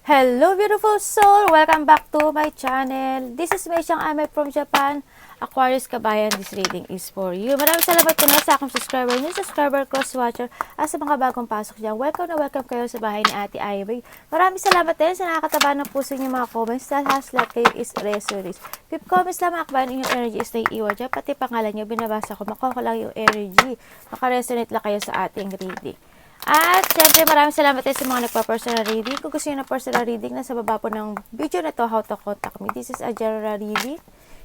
Hello beautiful soul! Welcome back to my channel. This is Mei Xiang Ame from Japan. Aquarius Kabayan, this reading is for you. Maraming salamat po na sa akong subscriber, new subscriber, cross-watcher, at sa mga bagong pasok dyan. Welcome na welcome kayo sa bahay ni Ate Ivy. Maraming salamat din sa nakakataba ng puso niyo mga comments. That has lahat kayo is resonates. Pip comments lang mga kabayan, yung energy is naiiwan dyan. Pati pangalan niyo, binabasa ko. Makuha ko lang yung energy. Makaresonate lang kayo sa ating reading. At syempre maraming salamat din sa mga nagpa-personal reading. Kung gusto nyo ng personal reading, nasa baba po ng video na to, how to contact me. This is a general reading.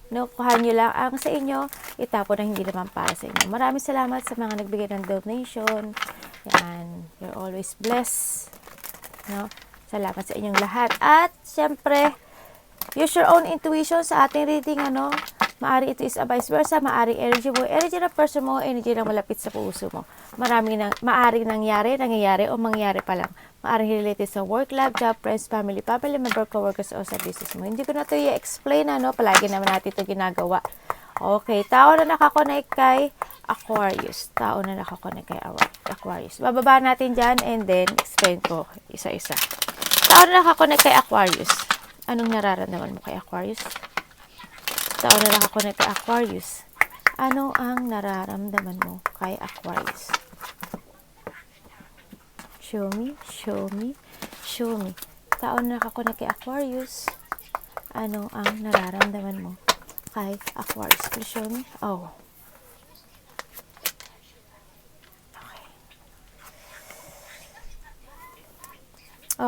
Kuhanin nyo lang ang sa inyo, itapon na hindi naman para sa inyo. Maraming salamat sa mga nagbigay ng donation. Yan, you're always blessed. Salamat sa inyong lahat. At syempre, use your own intuition sa ating reading. Maari ito is a vice versa, maari energy mo, energy ng person mo, energy ng malapit sa puso mo. Maaaring nangyayari o mangyayari pa lang. Maaaring related sa work, love, job, friends, family member, co-workers o sa business mo. Hindi ko na ito i-explain, palagi naman natin ito ginagawa. Okay, tao na nakakonect kay Aquarius. Tao na nakakonect kay Aquarius. Bababa natin dyan and then explain ko isa-isa. Tao na nakakonect kay Aquarius. Anong nararamdaman mo kay Aquarius? Tao na nakakonect kay Aquarius. Ano ang nararamdaman mo kay Aquarius? Show me, show me, show me. Tao na nakakonect kay Aquarius. Ano ang nararamdaman mo kay Aquarius? Please show me. Oh. Okay.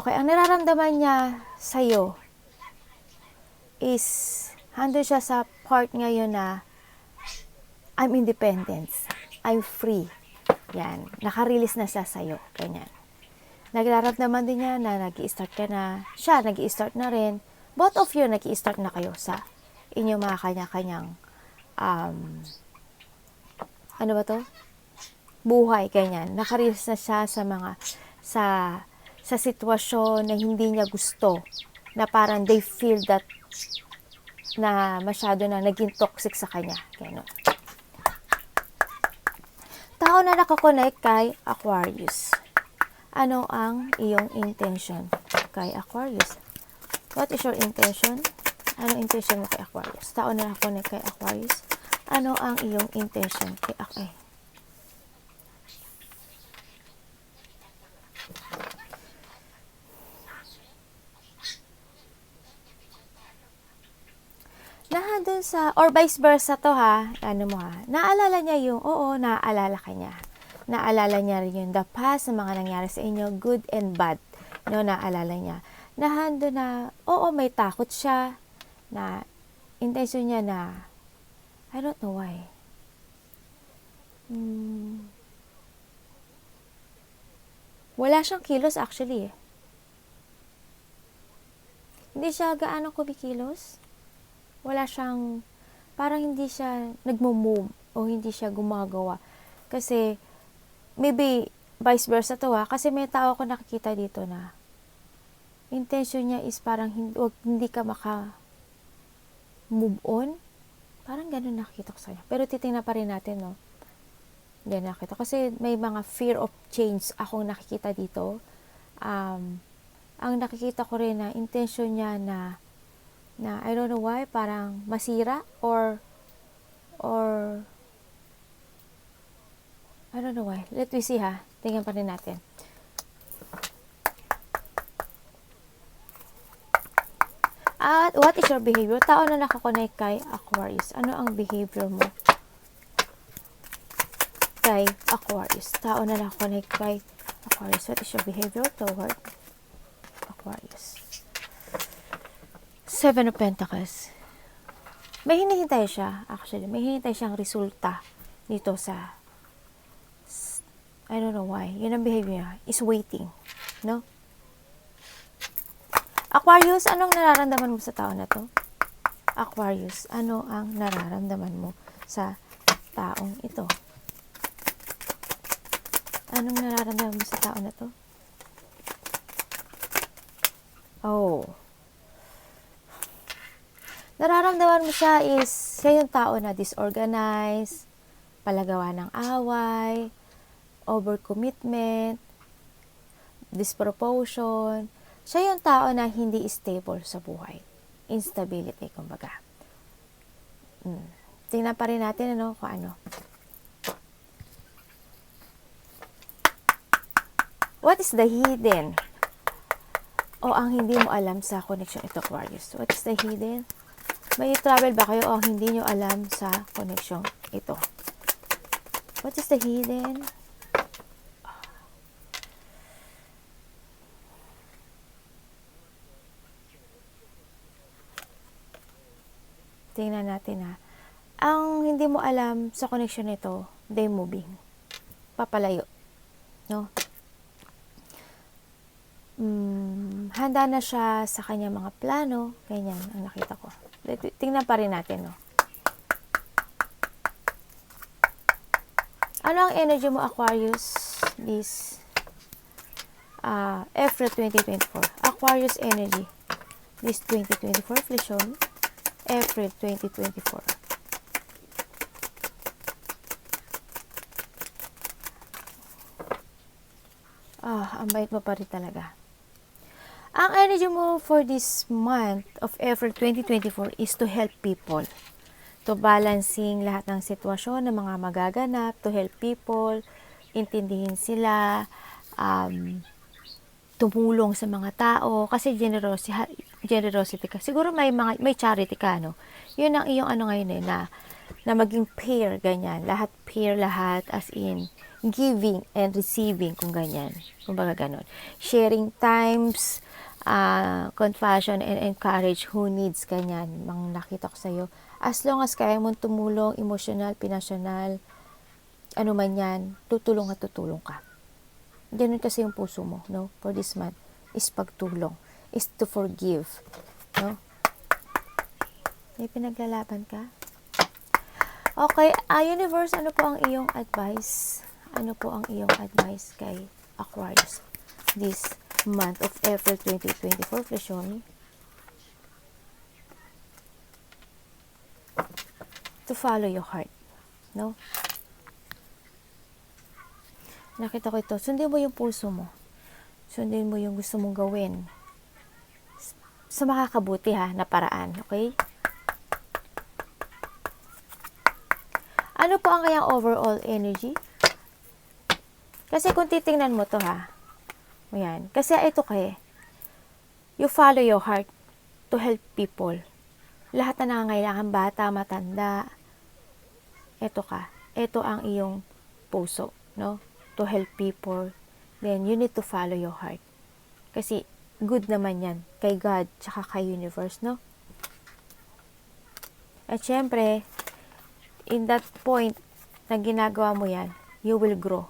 Okay, ang nararamdaman niya sa'yo is handle siya sa part ngayon na I'm independent. I'm free. Yan. Naka-release na siya sa'yo. Ganyan. Naglaramdaman din niya na nag-i-start ka na. Siya, nag-i-start na rin. Both of you, nag-i-start na kayo sa inyong mga kanya-kanyang ano ba to? Buhay. Ganyan. Naka-release na siya sa mga sa sitwasyon na hindi niya gusto. Na parang they feel that na masyado na naging toxic sa kanya. Ganun. Tao na nakakonect kay Aquarius. Ano ang iyong intention kay Aquarius? What is your intention? Ano intention mo kay Aquarius? Tao na nakakonect kay Aquarius. Ano ang iyong intention kay Aquarius? Dun sa, or vice versa to naalala niya yung, naaalala ka niya. Naalala niya rin yung the past na mga nangyari sa inyo, good and bad. Naalala niya. Nandun na, may takot siya, na intention niya na, I don't know why. Wala siyang kilos actually. Hindi siya gaano kumikilos. Wala siyang, parang hindi siya nagmo-move o hindi siya gumagawa. Kasi, maybe, vice versa to kasi may tao ko nakikita dito na intention niya is parang hindi ka maka-move on. Parang ganun nakikita ko sa kanya. Pero titingnan pa rin natin, Hindi nakikita. Kasi may mga fear of change akong nakikita dito. Ang nakikita ko rin na intention niya na I don't know why, parang masira or I don't know why. Let me see Tingnan pa rin natin. At what is your behavior? Tao na nakakonect kay Aquarius. Ano ang behavior mo kay Aquarius? Tao na nakakonect kay Aquarius. What is your behavior toward Aquarius? Seven of Pentacles. May hinihintay siya, actually. May hinihintay siyang resulta dito sa I don't know why. Yun ang behavior niya. Is waiting. Aquarius, anong nararamdaman mo sa tao na to? Aquarius, ano ang nararamdaman mo sa taong ito? Anong nararamdaman mo sa tao na to? Nararamdaman mo siya yung tao na disorganized, palagawa ng away, overcommitment, disproportion, Siya yung tao na hindi stable sa buhay. Instability, kumbaga. Tingnan pa rin natin kung ano. What is the hidden? O ang hindi mo alam sa connection ito, Aquarius? What is the hidden? May travel ba kayo o ang hindi nyo alam sa connection ito? What is the hidden? Tingnan natin ha. Ang hindi mo alam sa connection nito, they moving. Papalayo. No? Handa na siya sa kanyang mga plano. Ganyan ang nakita ko. Tingnan pa rin natin. No? Ano ang energy mo, Aquarius? This April 2024. Aquarius energy. This 2024 flexion. April 2024. Ang bait mo pa rin talaga. Ang energy mo for this month of April 2024 is to help people. To balancing lahat ng sitwasyon ng mga magaganap, to help people, intindihin sila, tumulong sa mga tao, kasi generosity ka. Siguro may charity ka, no? Yun ang iyong ngayon na maging pair, ganyan. Lahat, as in, giving and receiving, kung ganyan. Kumbaga ganon. Sharing times, compassion and encourage who needs, ganyan. Mga nakita ko sa'yo. As long as kaya mong tumulong, emotional, pinasyonal, ano man yan, tutulong ka. Ganun kasi yung puso mo, no? For this month, is pagtulong, is to forgive, no? May pinaglalaban ka? Okay, universe, ano po ang iyong advice? Ano po ang iyong advice kay Aquarius this month of April 2024? Please show me. To follow your heart, no? Nakita ko ito. Sundin mo yung puso mo. Sundin mo yung gusto mong gawin. Sa makakabuti na paraan. Okay? Ano po ang kayang overall energy? Kasi kung titingnan mo to Ayan. Kasi ito you follow your heart to help people. Lahat na nangangailangan, bata, matanda. Ito ka. Ito ang iyong puso, no? To help people, then you need to follow your heart. Kasi good naman yan kay God tsaka kay universe, no? At syempre, in that point na ginagawa mo yan, you will grow.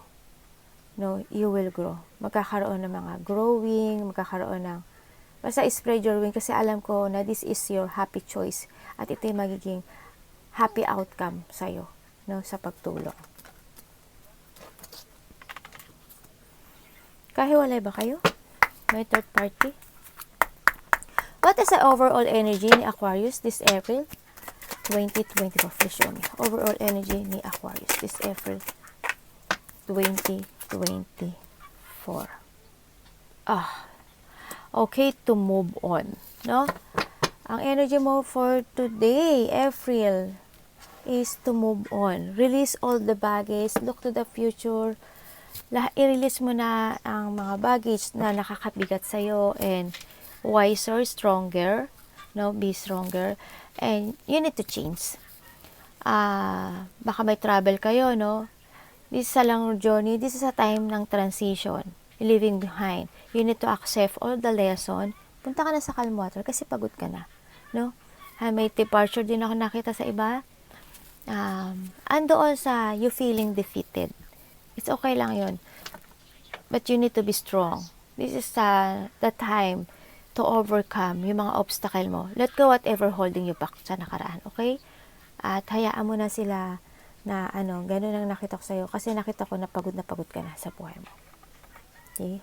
No, you will grow. Magkakaroon ng mga growing, magkakaroon ng basta spread your wing kasi alam ko na this is your happy choice at ito yung magiging happy outcome sa'yo, no, sa pagtulong. Kahiwalay ba kayo? May third party? What is the overall energy ni Aquarius this April 2024? Please show me. Overall energy ni Aquarius this April 2024. Okay, to move on, no? Ang energy mo for today, April, is to move on. Release all the baggage, look to the future. I-release mo na ang mga baggage na nakakabigat sa'yo and wiser, stronger, no? Be stronger. And you need to change. Baka may travel kayo, no? This is a long journey. This is a time ng transition. Leaving behind. You need to accept all the lesson. Punta ka na sa calm water kasi pagod ka na, no? May departure din ako nakita sa iba. Andoon sa you feeling defeated. It's okay lang yun. But you need to be strong. This is the time to overcome yung mga obstacle mo. Let go whatever holding you back sa nakaraan. Okay? At hayaan mo na sila na ganun ang nakita ko sa'yo. Kasi nakita ko na pagod ka na sa buhay mo. Okay?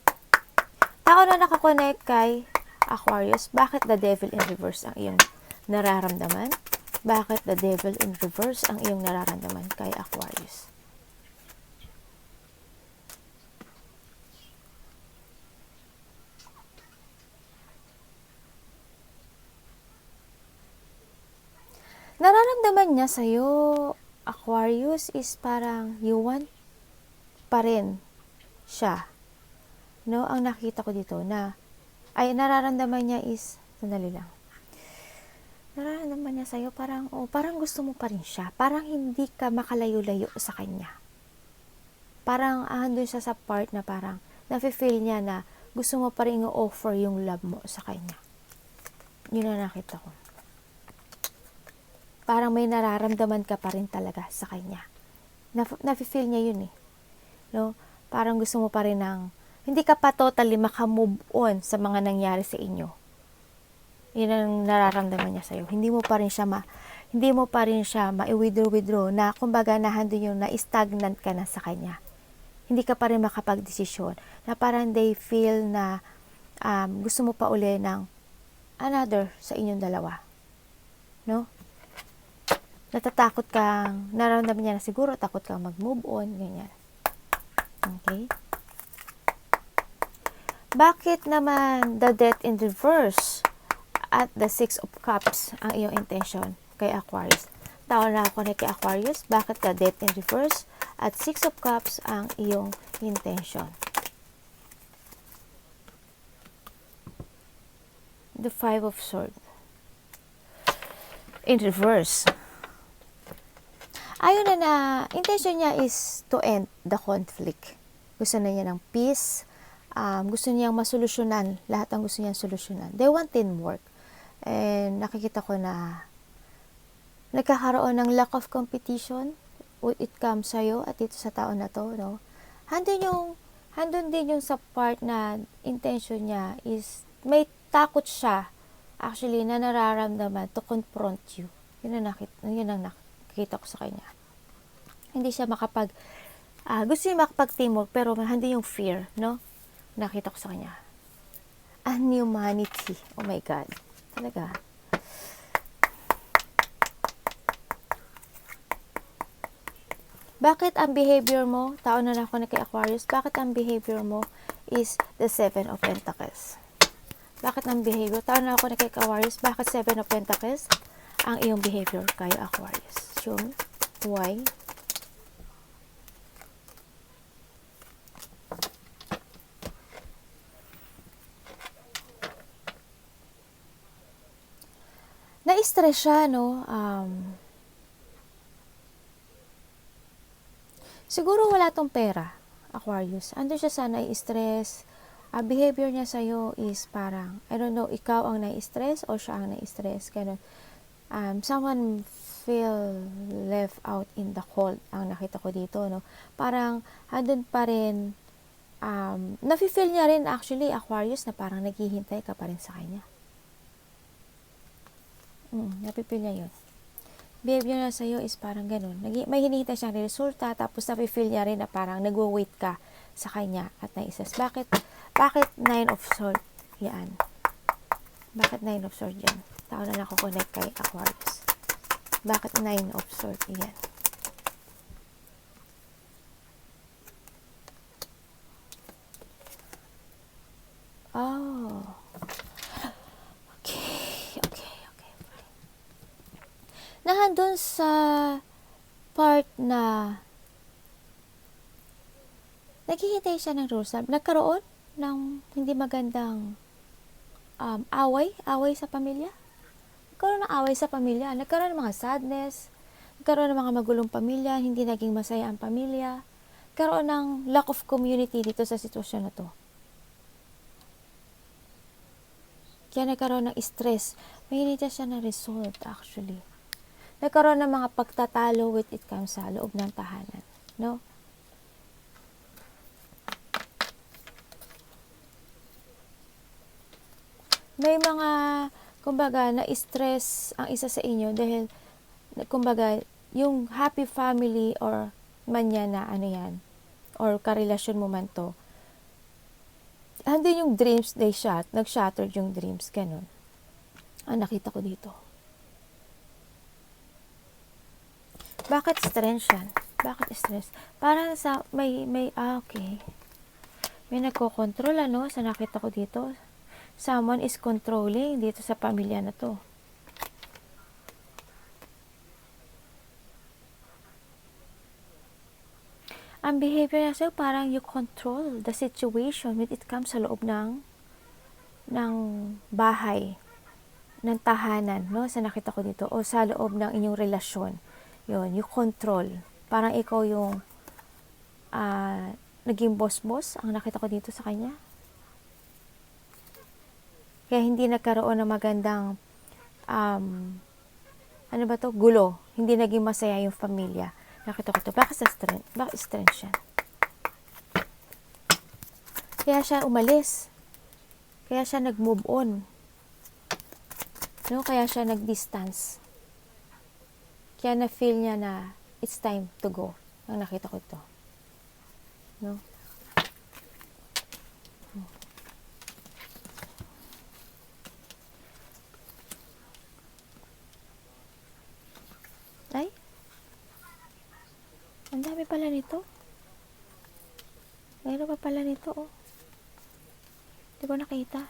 Tao na nakakonect kay Aquarius, bakit the devil in reverse ang iyong nararamdaman? Bakit the devil in reverse ang iyong nararamdaman kay Aquarius? nararamdaman niya sa'yo, Aquarius, is parang you want pa rin siya. No? Ang nakita ko dito na, ay nararamdaman niya is, sandali lang. Nararamdaman niya sa'yo parang, parang gusto mo pa rin siya. Parang hindi ka makalayo-layo sa kanya. Parang andun siya sa part na parang, nafe-feel niya na gusto mo pa rin i-offer yung love mo sa kanya. Yun ang nakita ko. Parang may nararamdaman ka pa rin talaga sa kanya. Nafe-feel niya yun eh. No? Parang gusto mo pa rin ng, hindi ka pa totally makamove on sa mga nangyari sa inyo. Yun ang nararamdaman niya sa'yo. Hindi mo pa rin siya ma-withdraw na kumbaga nahandun yung na-stagnant ka na sa kanya. Hindi ka pa rin makapag-desisyon. Na parang they feel na gusto mo pa uli ng another sa inyong dalawa. No? Natatakot kang, nararamdaman niya na siguro, takot kang mag-move on, ganyan. Okay? Bakit naman the Death in reverse at the Six of Cups ang iyong intention kay Aquarius? Tao na ako na kay Aquarius, bakit the Death in reverse at Six of Cups ang iyong intention? The Five of Swords in reverse. Ayun na intention niya is to end the conflict. Gusto na niya ng peace. Gusto niyang masolusyonan. Lahat ang gusto niyang solusyonan. They want teamwork. And nakikita ko na nagkakaroon ng lack of competition when it comes sa'yo at dito sa tao na to. No? Handun din yung sa part na intention niya is may takot siya actually na nararamdaman to confront you. Yun ang nakita ko sa kanya. Hindi siya gusto niya makapag-teamwork pero hindi yung fear, no? Nakita ko sa kanya. Humanity. Oh my God. Talaga. Bakit ang behavior mo, tao na ako na kay Aquarius, bakit ang behavior mo is the Seven of Pentacles? Bakit ang behavior, tao na ako na kay Aquarius, bakit Seven of Pentacles ang iyong behavior kay Aquarius? Show me. Why? Na-stress siya, no? Siguro wala tong pera, Aquarius. Ando siya sa na-stress. Behavior niya sa'yo is parang, I don't know, ikaw ang na-stress o siya ang na-stress. Ganun. Someone feel left out in the cold ang nakita ko dito, no? Parang, andun pa rin, nafe-feel niya rin actually, Aquarius, na parang naghihintay ka pa rin sa kanya. Napipil niya yun. Behavior na sa'yo is parang ganun. May hinihintay siyang resulta, tapos napipil niya rin na parang nagwo-wait ka sa kanya at naisas. Bakit Nine of Swords? Yan. Bakit Nine of Swords yan? Tao na nakukonect kay Aquarius. Bakit Nine of Swords? Yan. Oh. Nahandun sa part na naghihintay siya ng resulta. Nagkaroon ng hindi magandang away sa pamilya. Nagkaroon ng away sa pamilya. Nagkaroon ng mga sadness. Nagkaroon ng mga magulong pamilya. Hindi naging masaya ang pamilya. Nagkaroon ng lack of community dito sa sitwasyon na to. Kaya nagkaroon ng stress. May hinihintay siya ng result actually. Nagkaroon ng mga pagtatalo with it comes sa loob ng tahanan. No? May mga, kumbaga, na-stress ang isa sa inyo dahil, kumbaga, yung happy family or man yan na ano yan, or karelasyon mo man to, andun yung dreams, nag-shattered yung dreams, ganun. Ang nakita ko dito. Bakit stress yan? Bakit stress? Parang sa, okay. May nagko-control, ano, sa nakita ko dito. Someone is controlling dito sa pamilya na to. ang behavior niya sa'yo, parang you control the situation when it comes sa loob ng bahay, ng tahanan, no? Sa nakita ko dito, o sa loob ng inyong relasyon. Yun, you control. Parang ikaw yung naging boss-boss, ang nakita ko dito sa kanya. Kaya hindi nagkaroon ng magandang ano ba to? Gulo. Hindi naging masaya yung pamilya. Nakita ko to. Bakit strength? Bakit strength siya? Kaya siya umalis. Kaya siya nag-move on. No? Kaya siya nag-distance. Kaya na-feel niya na it's time to go. Ang nakita ko ito. No? Ay? Ang dami pala nito. Mayroon pa pala nito, oh. Di ko nakita.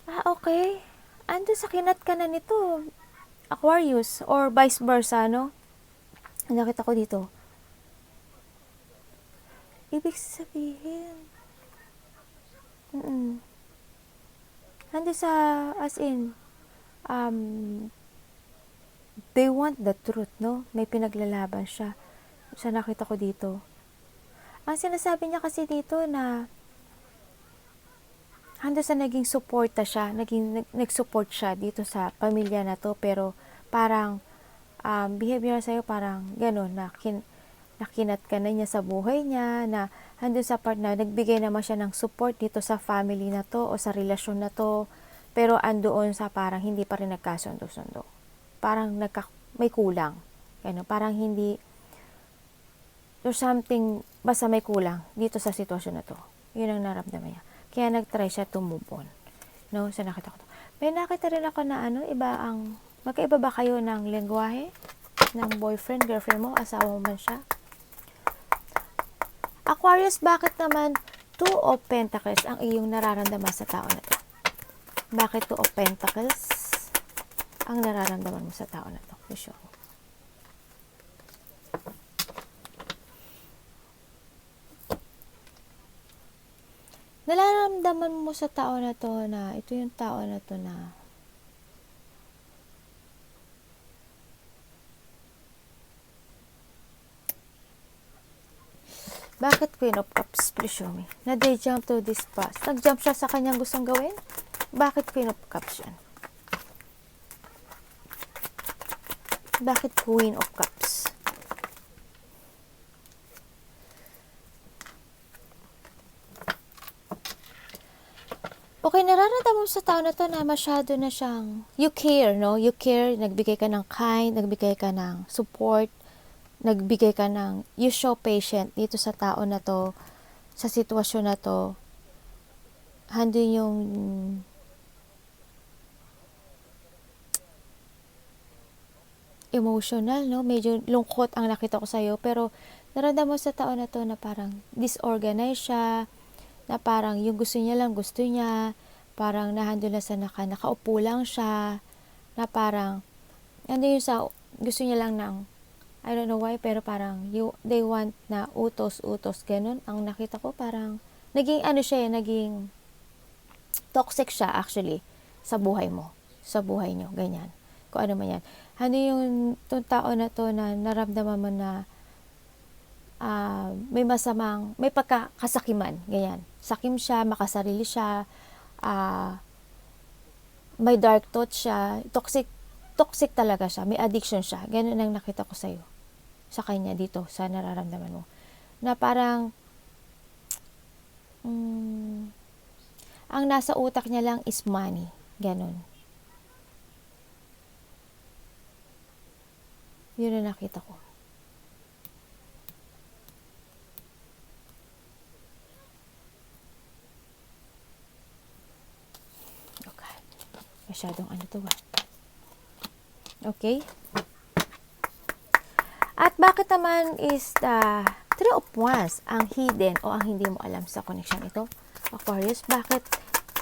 Okay. Ando sa kinat ka na nito. Aquarius, or vice versa, no? Ang nakita ko dito. Ibig sabihin, ando sa, as in, they want the truth, no? May pinaglalaban siya. Sa nakita ko dito. Ang sinasabi niya kasi dito na handa sa naging suporta siya, nag-support siya dito sa pamilya na to, pero parang behavior sa'yo parang gano'n, nakinat ka na niya sa buhay niya, na handa sa part na nagbigay naman siya ng support dito sa family na to o sa relasyon na to, pero andoon sa parang hindi pa rin nagkasundo-sundo. Parang may kulang. Gano'n, parang hindi, there's something, basta may kulang dito sa sitwasyon na to. Yun ang naramdaman niya. Kaya nag-try siya to move on. No? So nakita ko to. May nakita rin ako na magkaiba ba kayo ng lengguwahe? Ng boyfriend, girlfriend mo, asawa mo man siya? Aquarius, bakit naman 2 of Pentacles ang iyong nararamdaman sa tao na to? Bakit 2 of Pentacles ang nararamdaman mo sa tao na to? For sure. Nararamdaman mo sa tao na to na ito yung tao na to na bakit Queen of Cups? Please show me. Na they jump to this past. Nag-jump siya sa kanyang gustong gawin? Bakit Queen of Cups yan? Bakit Queen of Cups? Okay, nararamdaman mo sa tao na to na masyado na siyang, you care, no? You care, nagbigay ka ng kind, nagbigay ka ng support, nagbigay ka ng, you show patient dito sa tao na to, sa sitwasyon na to. Handun yung emotional, no? Medyo lungkot ang nakita ko sa'yo, pero nararamdaman mo sa tao na to na parang disorganized siya, na parang yung gusto niya lang gusto niya, parang nahando na sa nakaupo lang siya, na parang ano yung sa gusto niya lang ng I don't know why, pero parang they want na utos ganun ang nakita ko. Parang naging naging toxic siya actually sa buhay mo, sa buhay nyo, ganyan, kung ano man yan. Ano yung tao na to na naramdaman mo na may pagkakasakiman, ganyan. Sakim siya, makasarili siya, may dark thoughts siya, toxic talaga siya, may addiction siya. Ganun ang nakita ko sa'yo, sa kanya dito, sa nararamdaman mo. Na parang, ang nasa utak niya lang is money. Ganun. Yun ang nakita ko. Masyadong to ba? Okay. At bakit naman is the 3 of Wands ang hidden o ang hindi mo alam sa connection ito? Aquarius, bakit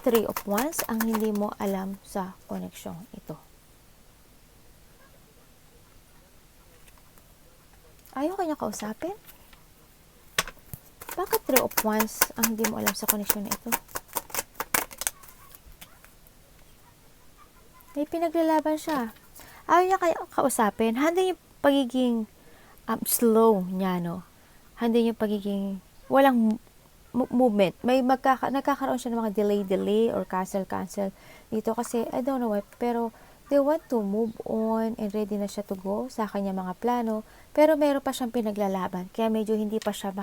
3 of Wands ang hindi mo alam sa connection ito? Ayaw kanya kausapin? Bakit 3 of Wands ang hindi mo alam sa connection na ito? May pinaglalaban siya. Ayaw niya kayo kausapin. Handa yung pagiging slow niya, no? Handa yung pagiging walang movement. May nagkakaroon siya ng mga delay or cancel dito kasi I don't know why, pero they want to move on and ready na siya to go sa kanya mga plano, pero meron pa siyang pinaglalaban. Kaya medyo hindi pa siya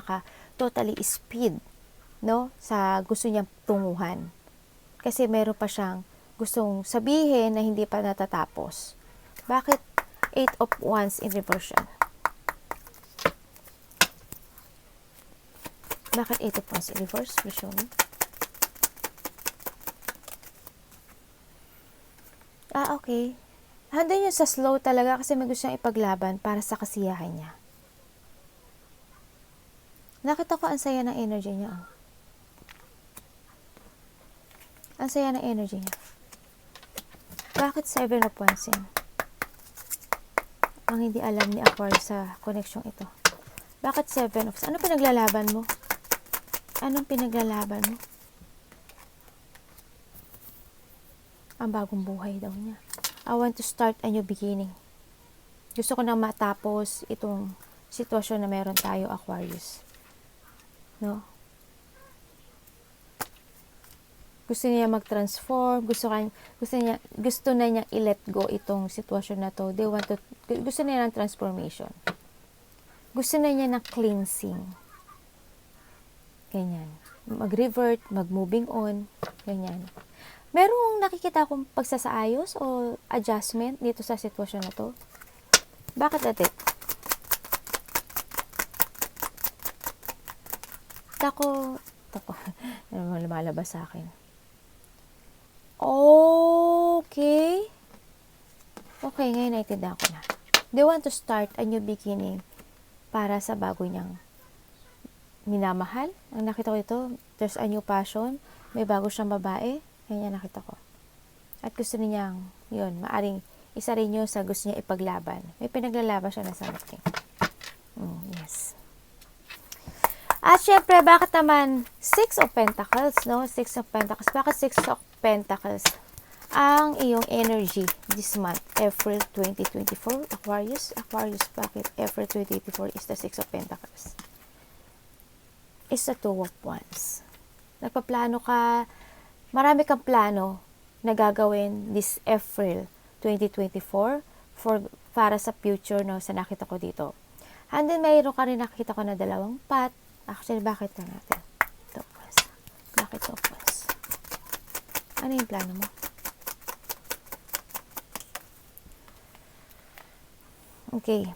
totally speed, no? Sa gusto niyang tunguhan. Kasi meron pa siyang gustong sabihin na hindi pa natatapos. Bakit 8 of Wands in reverse siya? Bakit 8 of Wands in reverse? Please show me. Okay. Handa niya sa slow talaga kasi may gusto siyang ipaglaban para sa kasiyahan niya. Nakita ko ang saya ng energy niya. Oh. Ang saya ng energy niya. Bakit 7 of Wands yan? Ang hindi alam ni Aquarius sa connection ito. Bakit 7 of Wands? Anong pinaglalaban mo? Anong pinaglalaban mo? Ang bagong buhay daw niya. I want to start a new beginning. Gusto ko na matapos itong sitwasyon na meron tayo, Aquarius. No? Gusto niya mag-transform, gusto na niya i-let go itong sitwasyon na to. Gusto niya ng transformation. Gusto na niya ng cleansing. Ganyan. Mag-revert, mag-moving on. Ganyan. Merong nakikita akong pagsasaayos o adjustment dito sa sitwasyon na to. Bakit natin? Tako, lumalabas sa akin. Okay, ngayon naintindihan ko na. They want to start a new beginning para sa bago niyang minamahal. Ang nakita ko ito, there's a new passion. May bago siyang babae. Ganyan nakita ko. At gusto niyang, yun, maaring isa rin yun sa gusto niya ipaglaban. May pinaglalaban siya na something. Yes. At syempre, bakit naman 6 of Pentacles, no? 6 of Pentacles. Bakit 6 of Pentacles? Ang iyong energy this month, April 2024. Aquarius, bakit April 2024 is the 6 of Pentacles? Is the 2 of Wands. Nagpaplano ka, marami kang plano na gagawin this April 2024 para sa future, no, sa nakita ko dito. And then, mayroon ka rin nakita ko na 2 path. Actually, bakit na natin? Bakit 2 paths? Ano yung plano mo? Okay.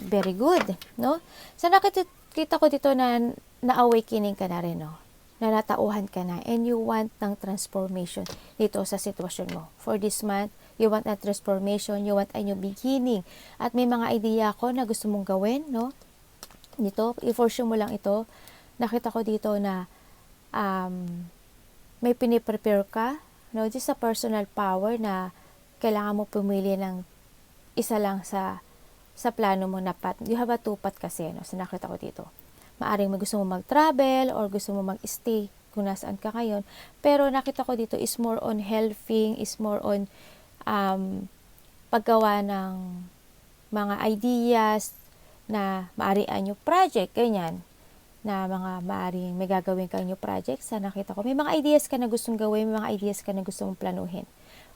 Very good, no? So, nakita ko dito na na-awakening ka na rin, no? Na natauhan ka na and you want ng transformation dito sa sitwasyon mo. For this month, you want a transformation, you want a new beginning. At may mga idea ko na gusto mong gawin, no? Dito, i-force mo lang ito. Nakita ko dito na may piniprepare ka, no? Just a personal power na kailangan mo pumili ng isa lang sa plano mo na path. You have a 2 path kasi, no? So, nakita ko dito. Maaring gusto mo mag-travel or gusto mo mag-stay kung nasaan ka ngayon. Pero nakita ko dito is more on helping, is more on paggawa ng mga ideas na maarian yung project, ganyan. Na mga maaring may gagawin kang new project. Sa nakita ko, may mga ideas ka na gustong gawin, may mga ideas ka na gusto mong planuhin.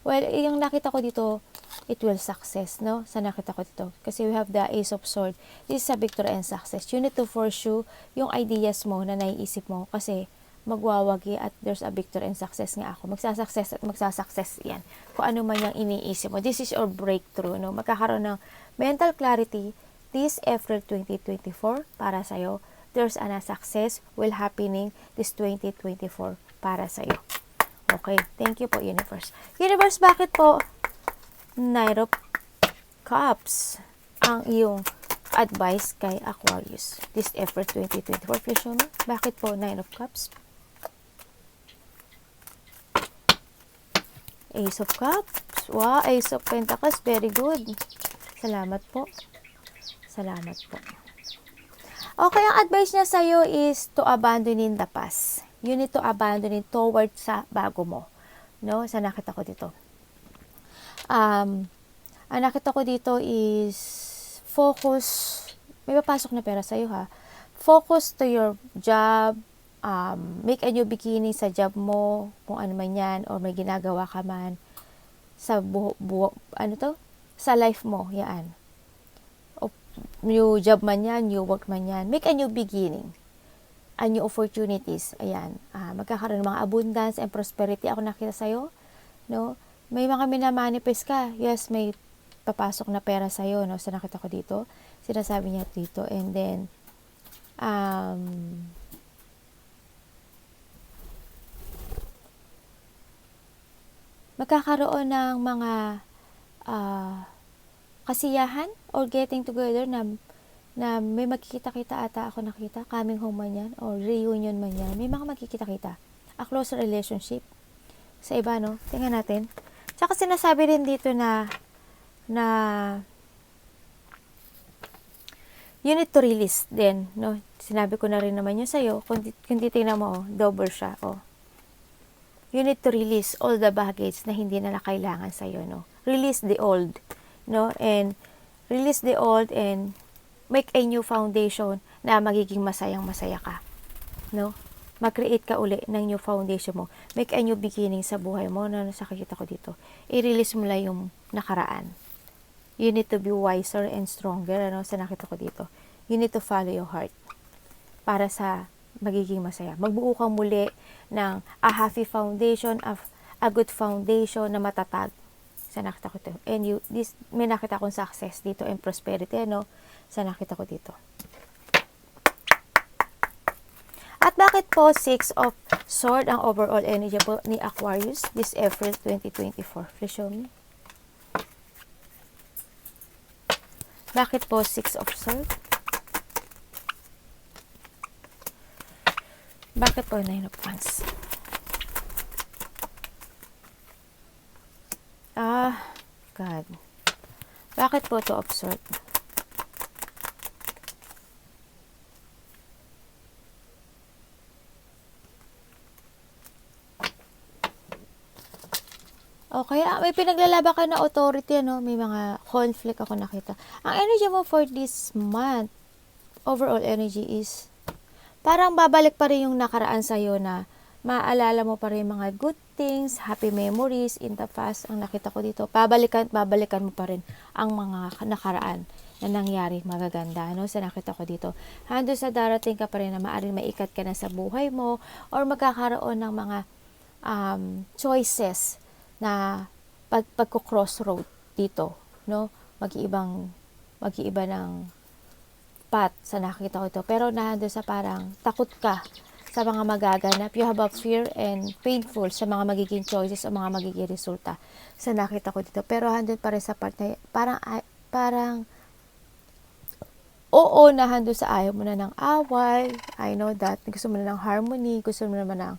Well, yung nakita ko dito, it will success, no? Sa nakita ko dito. Kasi we have the Ace of Swords. This is a victory and success. You need to pursue yung ideas mo na naiisip mo kasi magwawagi at there's a victory and success nga ako. Magsasuccess yan. Kung ano man yung iniisip mo. This is your breakthrough, no? Magkakaroon ng mental clarity this April 2024 para sa'yo. There's a success will happening this 2024 para sa'yo. Okay, thank you po, Universe. Universe, bakit po Knight of Cups ang iyong advice kay Aquarius this April 2024? Please show me. Bakit po Knight of Cups? Ace of Cups. Wow, Ace of Pentacles. Very good. Salamat po. Salamat po. Okay, ang advice niya sa'yo is to abandonin the past. You need to abandon it towards sa bago mo. No? Sa nakita ko dito. Ang nakita ko dito is focus. May papasok na pera sa'yo ha. Focus to your job. Make a new beginning sa job mo. Kung ano man yan. Or may ginagawa ka man. Sa sa life mo. Yan. New job man yan, new work man yan. Make a new beginning. A new opportunities. Ayan. Magkakaroon ng mga abundance and prosperity. Ako nakita sa'yo. No? May mga minamanifest ka. Yes, may papasok na pera sa'yo. No? So, nakita ko dito. Sinasabi niya dito. And then, magkakaroon ng mga kasiyahan or getting together na may magkikita-kita ata ako nakita, coming home man yan or reunion man yan, may mga magkikita-kita, a closer relationship sa iba, no? Tingnan natin. Tsaka sinasabi rin dito na you need to release din, no? Sinabi ko na rin naman yun sa'yo, kung titingnan mo, double siya, you need to release all the baggage na hindi na kailangan sa'yo, no? Release the old, no? And release the old and make a new foundation na magiging masayang-masaya ka, no? Mag-create ka uli ng new foundation mo. Make a new beginning sa buhay mo, na nakikita ko dito. I-release mo lang yung nakaraan. You need to be wiser and stronger, ano? Sa nakita ko dito. You need to follow your heart para sa magiging masaya. Magbuo kang muli ng a happy foundation, a good foundation na matatag. Sa nakita ko dito. And may nakita akong success dito and prosperity, ano? Sa nakita ko dito. At bakit po 6 of Swords ang overall energy po ni Aquarius this April 2024? Please show me. Bakit po 6 of Swords? Bakit po 9 of Wands? God. Bakit po 2 of Swords? O kaya may pinaglalaban ka na authority, ano? May mga conflict ako nakita. Ang energy mo for this month, overall energy is parang babalik pa rin yung nakaraan sa'yo na maaalala mo pa rin mga good things, happy memories in the past. Ang nakita ko dito, babalikan mo pa rin ang mga nakaraan na nangyari magaganda, no? Sa nakita ko dito. Hando sa darating ka pa rin na maaaring maikat ka na sa buhay mo or magkakaroon ng mga choices na pagko-crossroad dito, no? Mag-iiba ng path sa nakita ko ito. Pero nahando sa parang takot ka sa mga magaganap. You have a fear and painful sa mga magiging choices o mga magiging resulta sa nakita ko dito. Pero handun pa rin sa part na parang oo, nahando sa ayaw mo na ng away. I know that. Gusto mo na ng harmony. Gusto mo naman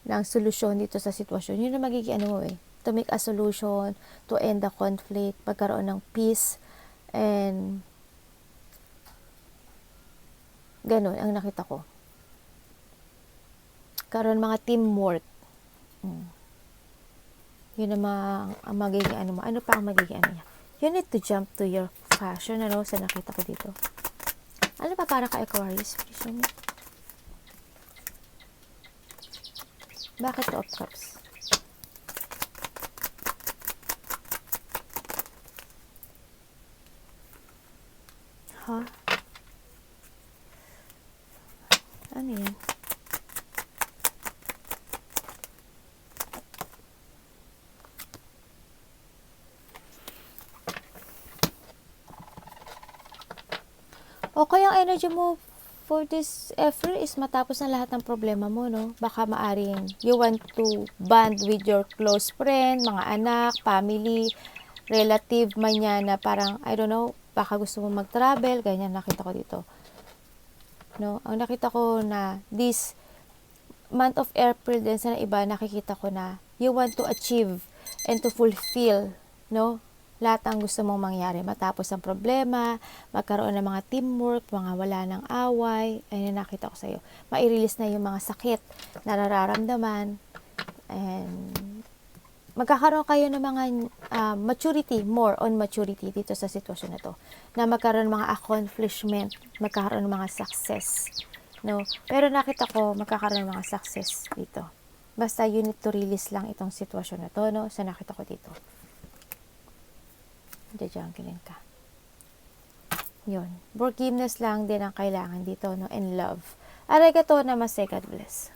ng solusyon dito sa sitwasyon. Yun ang magiging ano mo to make a solution, to end the conflict, pagkaroon ng peace, and ganun ang nakita ko. Karoon mga teamwork. Yun ang magiging ano mo. Ano pa ang magiging ano niya? You need to jump to your passion, ano, sa nakita ko dito. Ano pa para ka Aquarius? Please show me. Bakit 2 of Cups? Huh? Ano yan? Okay, ang energy mo for this April is matapos na lahat ng problema mo, no? Baka maaring you want to bond with your close friend, mga anak, family, relative man yan na parang, I don't know, baka gusto mo mag-travel, ganyan nakita ko dito. No? Ang nakita ko na this month of April din sa iba, nakikita ko na you want to achieve and to fulfill, no? lahat ng gusto mong mangyari. Matapos ang problema, magkaroon ng mga teamwork, mga wala ng away, ayun nakita ko sa'yo. Mai-release na yung mga sakit na nararamdaman, and magkakaroon kayo ng mga maturity, more on maturity dito sa sitwasyon na to. Na magkaroon ng mga accomplishment, magkakaroon ng mga success. No? Pero nakita ko, magkakaroon ng mga success dito. Basta you need to release lang itong sitwasyon na to, no? So, nakita ko dito. Jajangkilin ka. Yun. Forgiveness lang din ang kailangan dito, no? And love. Arigatou namaste, God bless.